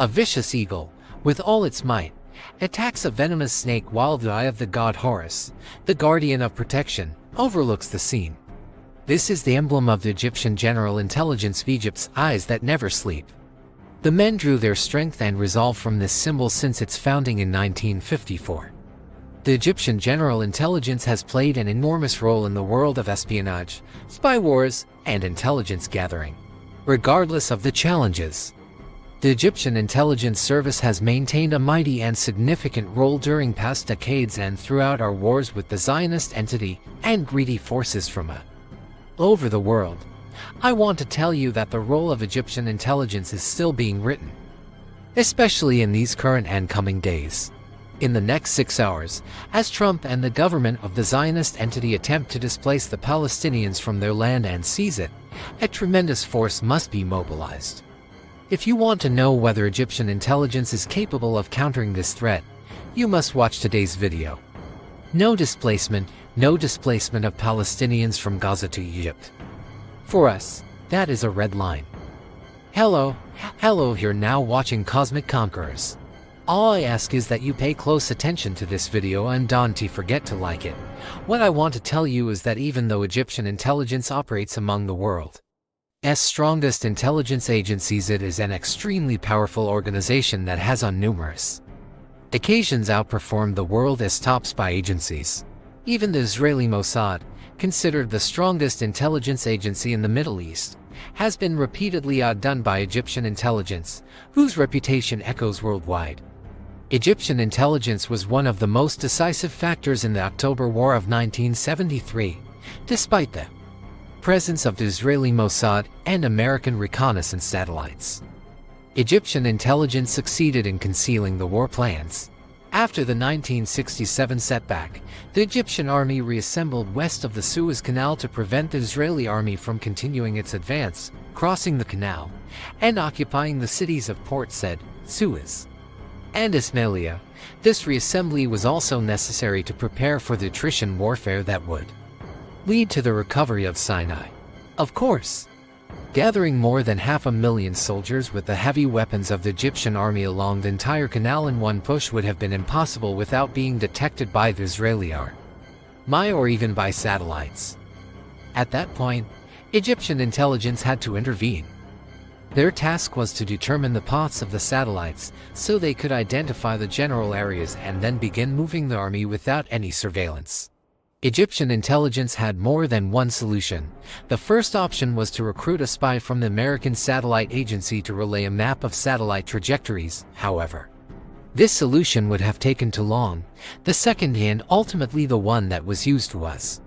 A vicious eagle, with all its might, attacks a venomous snake while the eye of the god Horus, the guardian of protection, overlooks the scene. This is the emblem of the Egyptian general intelligence of Egypt's eyes that never sleep. The men drew their strength and resolve from this symbol since its founding in 1954. The Egyptian general intelligence has played an enormous role in the world of espionage, spy wars, and intelligence gathering. Regardless of the challenges, the Egyptian intelligence service has maintained a mighty and significant role during past decades and throughout our wars with the Zionist entity and greedy forces from all over the world. I want to tell you that the role of Egyptian intelligence is still being written, especially in these current and coming days. In the next 6 hours, as Trump and the government of the Zionist entity attempt to displace the Palestinians from their land and seize it, a tremendous force must be mobilized. If you want to know whether Egyptian intelligence is capable of countering this threat, you must watch today's video. No displacement of Palestinians from Gaza to Egypt. For us, that is a red line. Hello, you're now watching Cosmic Conquerors. All I ask is that you pay close attention to this video and don't forget to like it. What I want to tell you is that even though Egyptian intelligence operates among the world's strongest intelligence agencies, it is an extremely powerful organization that has on numerous occasions outperformed the world's top spy agencies. Even the Israeli Mossad, considered the strongest intelligence agency in the Middle East, has been repeatedly outdone by Egyptian intelligence, whose reputation echoes worldwide. Egyptian intelligence was one of the most decisive factors in the October War of 1973, despite the presence of the Israeli Mossad and American reconnaissance satellites. Egyptian intelligence succeeded in concealing the war plans. After the 1967 setback, the Egyptian army reassembled west of the Suez Canal to prevent the Israeli army from continuing its advance, crossing the canal, and occupying the cities of Port Said, Suez, and Ismailia. This reassembly was also necessary to prepare for the attrition warfare that would lead to the recovery of Sinai. Of course, gathering more than 500,000 soldiers with the heavy weapons of the Egyptian army along the entire canal in one push would have been impossible without being detected by the Israeli army or even by satellites. At that point, Egyptian intelligence had to intervene. Their task was to determine the paths of the satellites so they could identify the general areas and then begin moving the army without any surveillance. Egyptian intelligence had more than one solution. The first option was to recruit a spy from the American satellite agency to relay a map of satellite trajectories. However, this solution would have taken too long. The second, and ultimately the one that was used, was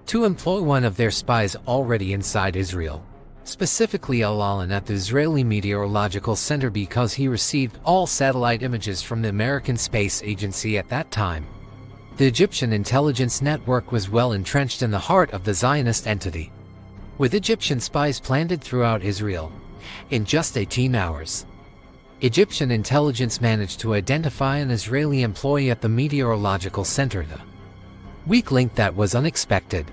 to employ one of their spies already inside Israel, specifically Al-Alan at the Israeli Meteorological Center, because he received all satellite images from the American Space Agency at that time. The Egyptian intelligence network was well entrenched in the heart of the Zionist entity, with Egyptian spies planted throughout Israel. In just 18 hours, Egyptian intelligence managed to identify an Israeli employee at the Meteorological Center. The weak link that was unexpected.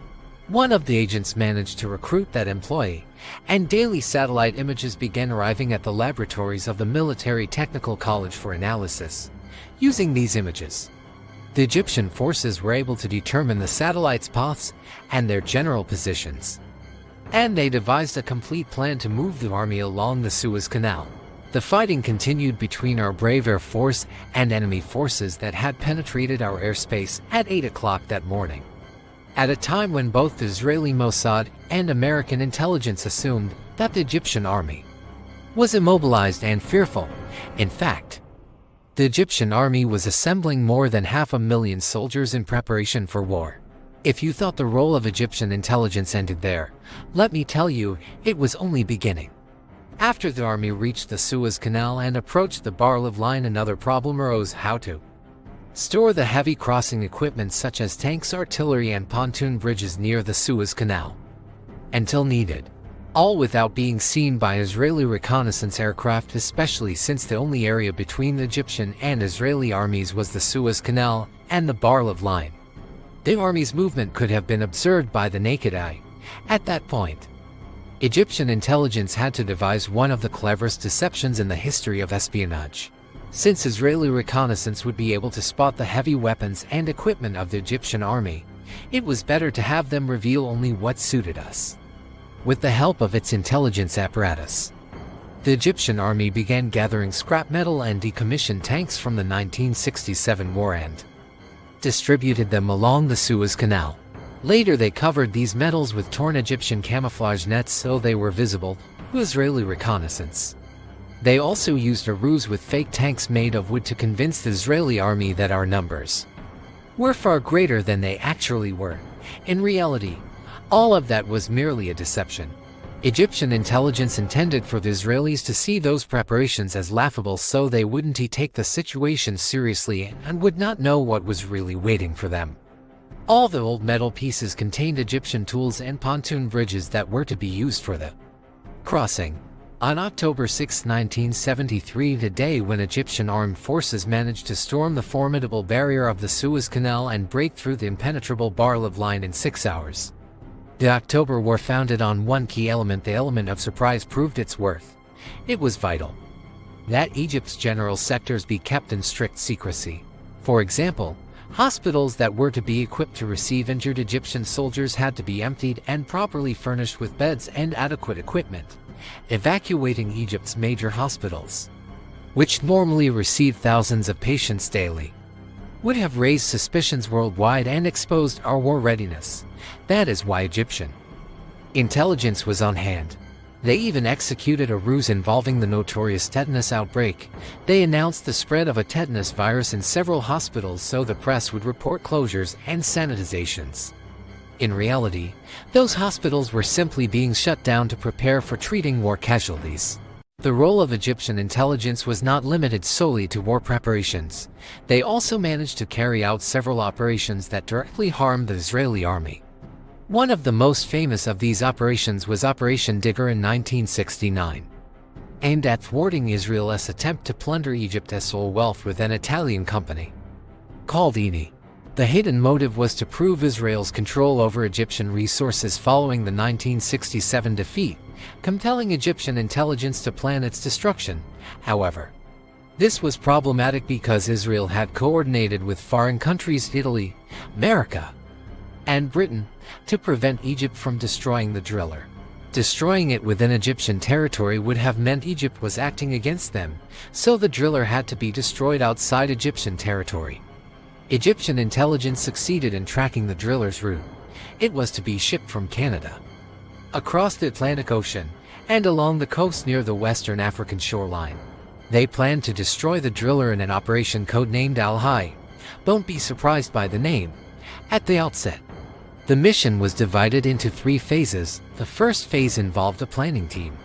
One of the agents managed to recruit that employee, and daily satellite images began arriving at the laboratories of the Military Technical College for analysis. Using these images, the Egyptian forces were able to determine the satellites' paths and their general positions, and they devised a complete plan to move the army along the Suez Canal. The fighting continued between our brave Air Force and enemy forces that had penetrated our airspace at 8 o'clock that morning, at a time when both the Israeli Mossad and American intelligence assumed that the Egyptian army was immobilized and fearful. In fact, the Egyptian army was assembling more than 500,000 soldiers in preparation for war. If you thought the role of Egyptian intelligence ended there, let me tell you, it was only beginning. After the army reached the Suez Canal and approached the Bar-Lev line, another problem arose: how to store the heavy crossing equipment such as tanks, artillery, and pontoon bridges near the Suez Canal until needed, all without being seen by Israeli reconnaissance aircraft, especially since the only area between the Egyptian and Israeli armies was the Suez Canal and the Bar-Lev line. The army's movement could have been observed by the naked eye. At that point, Egyptian intelligence had to devise one of the cleverest deceptions in the history of espionage. Since Israeli reconnaissance would be able to spot the heavy weapons and equipment of the Egyptian army, it was better to have them reveal only what suited us. With the help of its intelligence apparatus, the Egyptian army began gathering scrap metal and decommissioned tanks from the 1967 war and distributed them along the Suez Canal. Later they covered these metals with torn Egyptian camouflage nets so they were visible to Israeli reconnaissance. They also used a ruse with fake tanks made of wood to convince the Israeli army that our numbers were far greater than they actually were. In reality, all of that was merely a deception. Egyptian intelligence intended for the Israelis to see those preparations as laughable so they wouldn't take the situation seriously and would not know what was really waiting for them. All the old metal pieces contained Egyptian tools and pontoon bridges that were to be used for the crossing. On October 6, 1973, the day when Egyptian armed forces managed to storm the formidable barrier of the Suez Canal and break through the impenetrable Bar-Lev line in 6 hours. The October War founded on one key element. The element of surprise proved its worth. It was vital that Egypt's general sectors be kept in strict secrecy. For example, hospitals that were to be equipped to receive injured Egyptian soldiers had to be emptied and properly furnished with beds and adequate equipment. Evacuating Egypt's major hospitals, which normally receive thousands of patients daily, would have raised suspicions worldwide and exposed our war readiness. That is why Egyptian intelligence was on hand. They even executed a ruse involving the notorious tetanus outbreak. They announced the spread of a tetanus virus in several hospitals so the press would report closures and sanitizations. In reality, those hospitals were simply being shut down to prepare for treating war casualties. The role of Egyptian intelligence was not limited solely to war preparations. They also managed to carry out several operations that directly harmed the Israeli army. One of the most famous of these operations was Operation Dredger in 1969, aimed at thwarting Israel's attempt to plunder Egypt's oil wealth with an Italian company called Eni. The hidden motive was to prove Israel's control over Egyptian resources following the 1967 defeat, compelling Egyptian intelligence to plan its destruction. However, this was problematic because Israel had coordinated with foreign countries, Italy, America, and Britain, to prevent Egypt from destroying the driller. Destroying it within Egyptian territory would have meant Egypt was acting against them, so the driller had to be destroyed outside Egyptian territory. Egyptian intelligence succeeded in tracking the driller's route. It was to be shipped from Canada across the Atlantic Ocean and along the coast near the Western African shoreline. They planned to destroy the driller in an operation codenamed Al-Hai. Don't be surprised by the name. At the outset, the mission was divided into 3 phases. The first phase involved a planning team.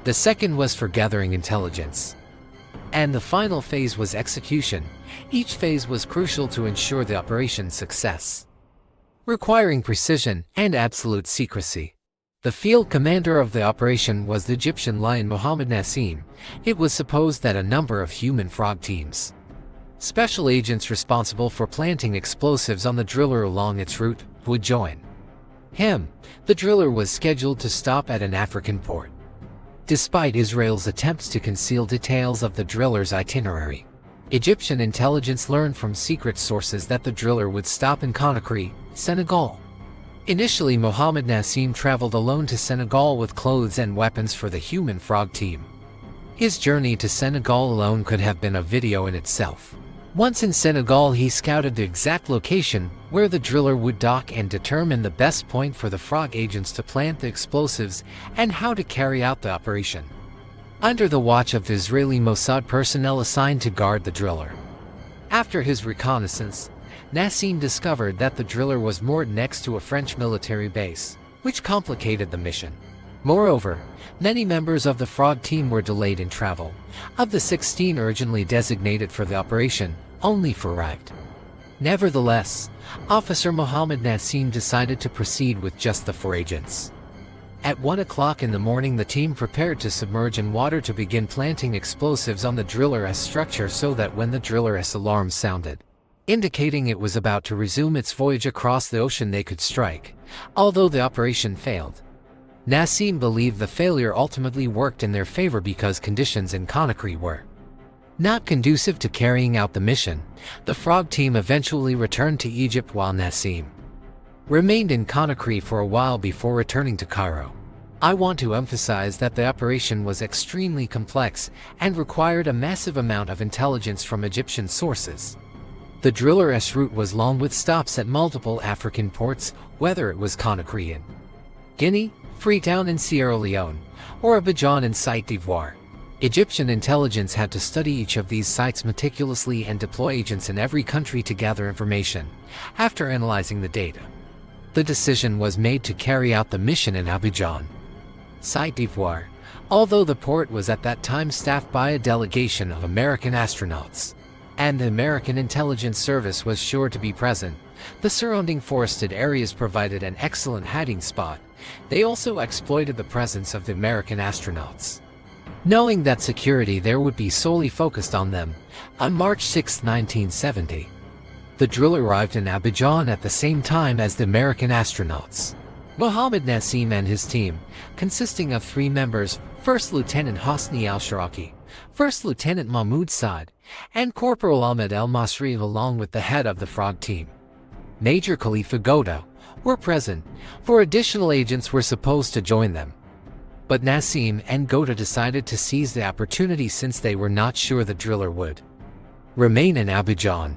The second was for gathering intelligence, and the final phase was execution. Each phase was crucial to ensure the operation's success, requiring precision and absolute secrecy. The field commander of the operation was the Egyptian lion Mohammed Nassim. It was supposed that a number of human frog teams, special agents responsible for planting explosives on the driller along its route, would join him. The driller was scheduled to stop at an African port. Despite Israel's attempts to conceal details of the driller's itinerary, Egyptian intelligence learned from secret sources that the driller would stop in Conakry, Senegal. Initially, Mohammed Nassim traveled alone to Senegal with clothes and weapons for the human frog team. His journey to Senegal alone could have been a video in itself. Once in Senegal, he scouted the exact location where the driller would dock and determined the best point for the frog agents to plant the explosives and how to carry out the operation, under the watch of the Israeli Mossad personnel assigned to guard the driller. After his reconnaissance, Nassim discovered that the driller was moored next to a French military base, which complicated the mission. Moreover, many members of the frog team were delayed in travel. Of the 16 urgently designated for the operation, only 4 arrived. Nevertheless, Officer Mohammed Nassim decided to proceed with just the 4 agents. At 1 o'clock in the morning, the team prepared to submerge in water to begin planting explosives on the driller's structure so that when the driller's alarm sounded, indicating it was about to resume its voyage across the ocean, they could strike. Although the operation failed, Nassim believed the failure ultimately worked in their favor because conditions in Conakry were not conducive to carrying out the mission. The Frog team eventually returned to Egypt while Nassim remained in Conakry for a while before returning to Cairo. I want to emphasize that the operation was extremely complex and required a massive amount of intelligence from Egyptian sources. The driller's route was long with stops at multiple African ports, whether it was Conakry in Guinea, Freetown in Sierra Leone, or Abidjan in Côte d'Ivoire. Egyptian intelligence had to study each of these sites meticulously and deploy agents in every country to gather information. After analyzing the data, the decision was made to carry out the mission in Abidjan, Côte d'Ivoire, although the port was at that time staffed by a delegation of American astronauts, and the American intelligence service was sure to be present. The surrounding forested areas provided an excellent hiding spot. They also exploited the presence of the American astronauts, knowing that security there would be solely focused on them. On March 6, 1970, the drill arrived in Abidjan at the same time as the American astronauts. Mohammed Nassim and his team, consisting of 3 members, First Lieutenant Hosni al-Sharaki, First Lieutenant Mahmoud Saad, and Corporal Ahmed el-Masri, along with the head of the Frog team, Major Khalifa Goda, were present. 4 additional agents were supposed to join them, but Nassim and Goda decided to seize the opportunity since they were not sure the driller would remain in Abidjan.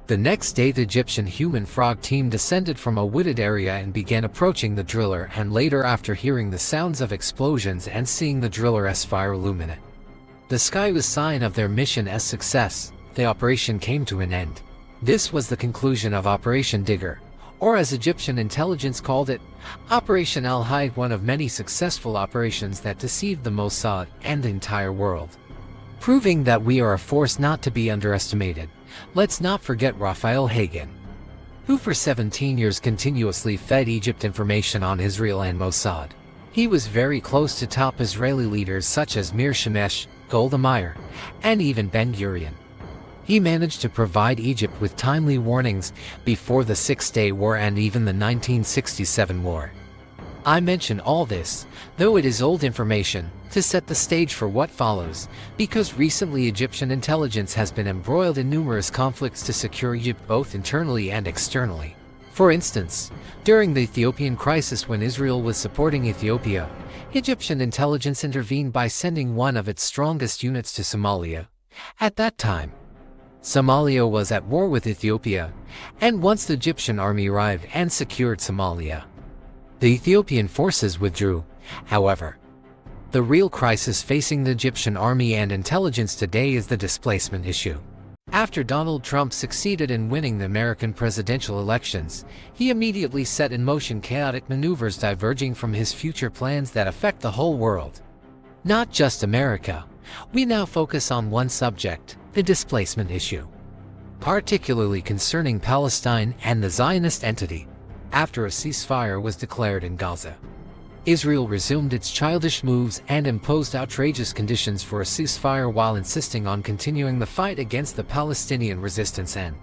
The next day, the Egyptian human frog team descended from a wooded area and began approaching the driller, and later, after hearing the sounds of explosions and seeing the driller's fire illuminate the sky was sign of their mission as success, the operation came to an end. This was the conclusion of Operation Digger, or as Egyptian intelligence called it, Operation Al-Hayt, one of many successful operations that deceived the Mossad and the entire world, proving that we are a force not to be underestimated. Let's not forget Raphael Hagan, who for 17 years continuously fed Egypt information on Israel and Mossad. He was very close to top Israeli leaders such as Mir Shemesh, Golda Meir, and even Ben-Gurion. He managed to provide Egypt with timely warnings before the Six-Day War and even the 1967 war. I mention all this, though it is old information, to set the stage for what follows, because recently Egyptian intelligence has been embroiled in numerous conflicts to secure Egypt both internally and externally. For instance, during the Ethiopian crisis when Israel was supporting Ethiopia, Egyptian intelligence intervened by sending one of its strongest units to Somalia. At that time, Somalia was at war with Ethiopia, and once the Egyptian army arrived and secured Somalia, the Ethiopian forces withdrew. However, the real crisis facing the Egyptian army and intelligence today is the displacement issue. After Donald Trump succeeded in winning the American presidential elections, he immediately set in motion chaotic maneuvers diverging from his future plans that affect the whole world, not just America. We now focus on one subject, the displacement issue, particularly concerning Palestine and the Zionist entity. After a ceasefire was declared in Gaza, Israel resumed its childish moves and imposed outrageous conditions for a ceasefire while insisting on continuing the fight against the Palestinian resistance and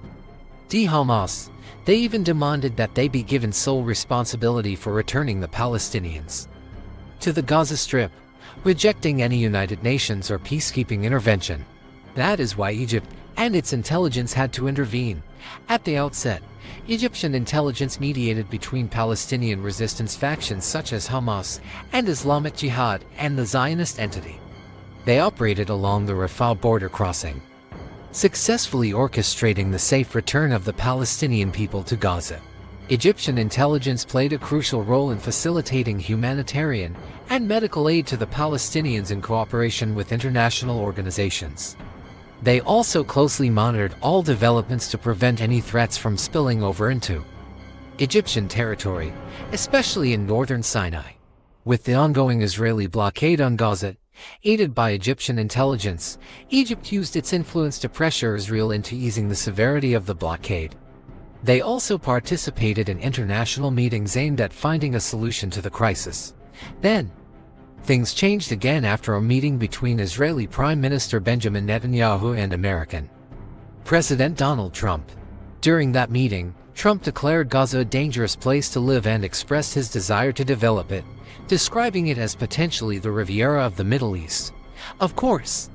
Hamas. They even demanded that they be given sole responsibility for returning the Palestinians to the Gaza Strip, rejecting any United Nations or peacekeeping intervention. That is why Egypt and its intelligence had to intervene. At the outset, Egyptian intelligence mediated between Palestinian resistance factions such as Hamas and Islamic Jihad and the Zionist entity. They operated along the Rafah border crossing, successfully orchestrating the safe return of the Palestinian people to Gaza. Egyptian intelligence played a crucial role in facilitating humanitarian and medical aid to the Palestinians in cooperation with international organizations. They also closely monitored all developments to prevent any threats from spilling over into Egyptian territory, especially in northern Sinai. With the ongoing Israeli blockade on Gaza, aided by Egyptian intelligence, Egypt used its influence to pressure Israel into easing the severity of the blockade. They also participated in international meetings aimed at finding a solution to the crisis. Then, things changed again after a meeting between Israeli Prime Minister Benjamin Netanyahu and American President Donald Trump. During that meeting, Trump declared Gaza a dangerous place to live and expressed his desire to develop it, describing it as potentially the Riviera of the Middle East. Of course,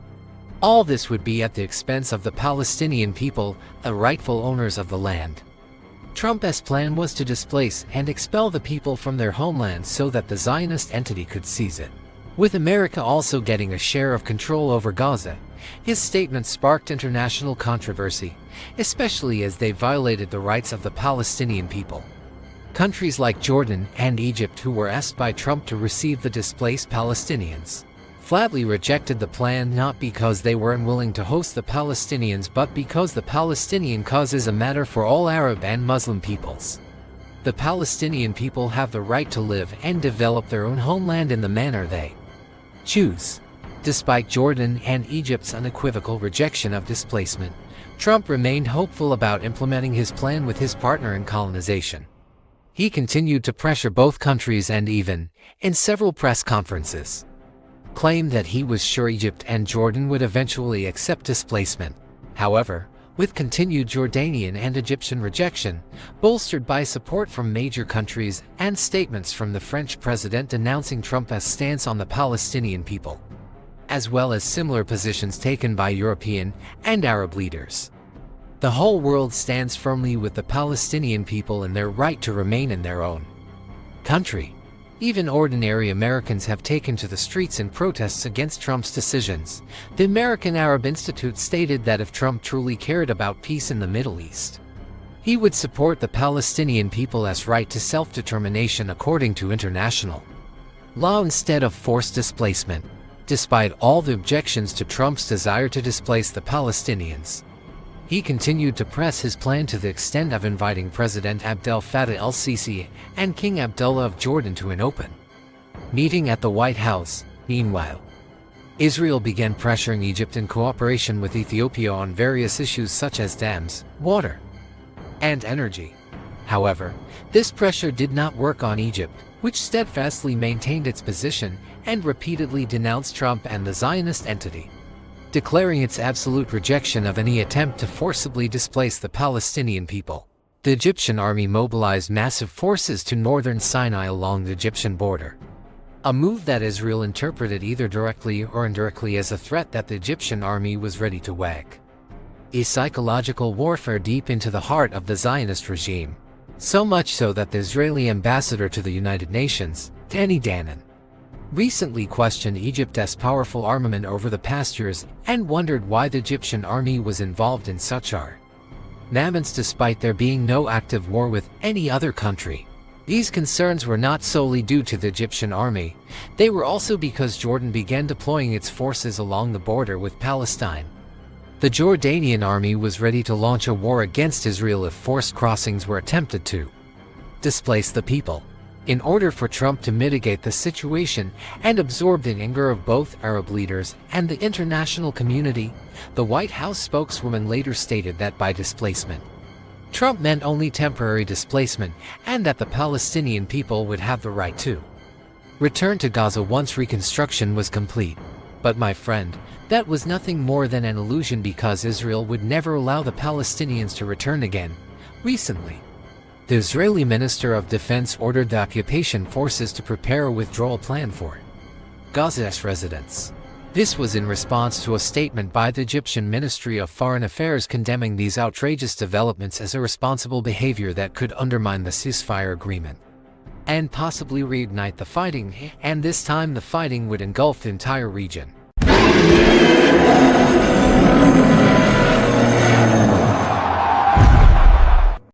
all this would be at the expense of the Palestinian people, the rightful owners of the land. Trump's plan was to displace and expel the people from their homeland so that the Zionist entity could seize it. With America also getting a share of control over Gaza, his statement sparked international controversy, especially as they violated the rights of the Palestinian people. Countries like Jordan and Egypt, who were asked by Trump to receive the displaced Palestinians, flatly rejected the plan, not because they were unwilling to host the Palestinians but because the Palestinian cause is a matter for all Arab and Muslim peoples. The Palestinian people have the right to live and develop their own homeland in the manner they choose. Despite Jordan and Egypt's unequivocal rejection of displacement, Trump remained hopeful about implementing his plan with his partner in colonization. He continued to pressure both countries and even, in several press conferences, claimed that he was sure Egypt and Jordan would eventually accept displacement. However, with continued Jordanian and Egyptian rejection, bolstered by support from major countries and statements from the French president announcing Trump's stance on the Palestinian people, as well as similar positions taken by European and Arab leaders, the whole world stands firmly with the Palestinian people in their right to remain in their own country. Even ordinary Americans have taken to the streets in protests against Trump's decisions. The American Arab Institute stated that if Trump truly cared about peace in the Middle East, he would support the Palestinian people's right to self-determination according to international law instead of forced displacement. Despite all the objections to Trump's desire to displace the Palestinians, he continued to press his plan to the extent of inviting President Abdel Fattah el-Sisi and King Abdullah of Jordan to an open meeting at the White House. Meanwhile, Israel began pressuring Egypt in cooperation with Ethiopia on various issues such as dams, water, and energy. However, this pressure did not work on Egypt, which steadfastly maintained its position and repeatedly denounced Trump and the Zionist entity, declaring its absolute rejection of any attempt to forcibly displace the Palestinian people. The Egyptian army mobilized massive forces to northern Sinai along the Egyptian border, a move that Israel interpreted either directly or indirectly as a threat that the Egyptian army was ready to wage a psychological warfare deep into the heart of the Zionist regime, so much so that the Israeli ambassador to the United Nations, Danny Danon, recently questioned Egypt's powerful armament over the past years and wondered why the Egyptian army was involved in such armaments despite there being no active war with any other country. These concerns were not solely due to the Egyptian army, they were also because Jordan began deploying its forces along the border with Palestine. The Jordanian army was ready to launch a war against Israel if forced crossings were attempted to displace the people. In order for Trump to mitigate the situation and absorb the anger of both Arab leaders and the international community, the White House spokeswoman later stated that by displacement, Trump meant only temporary displacement and that the Palestinian people would have the right to return to Gaza once reconstruction was complete. But my friend, that was nothing more than an illusion because Israel would never allow the Palestinians to return again. Recently, the Israeli Minister of Defense ordered the occupation forces to prepare a withdrawal plan for Gaza's residents. This was in response to a statement by the Egyptian Ministry of Foreign Affairs condemning these outrageous developments as irresponsible behavior that could undermine the ceasefire agreement and possibly reignite the fighting, and this time the fighting would engulf the entire region.